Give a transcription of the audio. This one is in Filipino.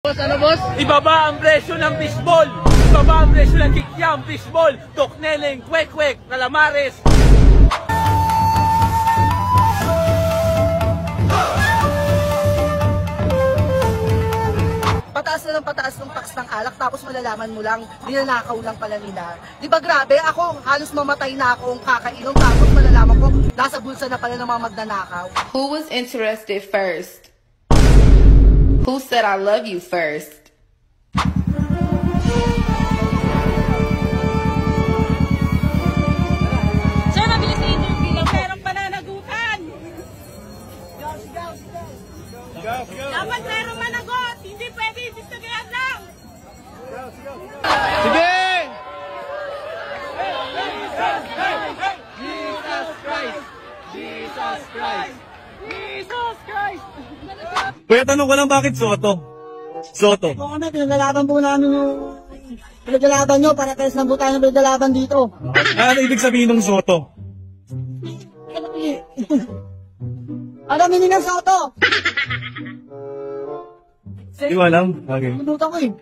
Boss, ano boss? Ibaba ang presyo ng fishball! Ibaba ang presyo ng kikyam, fishball, tokneleng, kwek-kwek, calamares. Pataas na ng pataas ng tax ng alak tapos malalaman mo lang, ninanakaw lang pala nila. Di ba grabe? Ako, halos mamatay na akong kakainom tapos malalaman ko, nasa bulsa na pala ng mga magnanakaw. Who was interested first? Who said I love you first? Sir, nabilis na interview lang. Merong pananagutan. Dapat merong managot. Hindi pwede. Ibistagayan lang. Sige! Jesus Christ! Jesus Christ! Kuya, tanong ko lang bakit Soto? Soto. O kami, pinaglalaban po namin yung pinaglalaban nyo para test na po tayo ng pinaglalaban dito. Ano ibig sabihin ng Soto? Ano meaning ng Soto? Di ko alam. Okay. Minuto ko eh.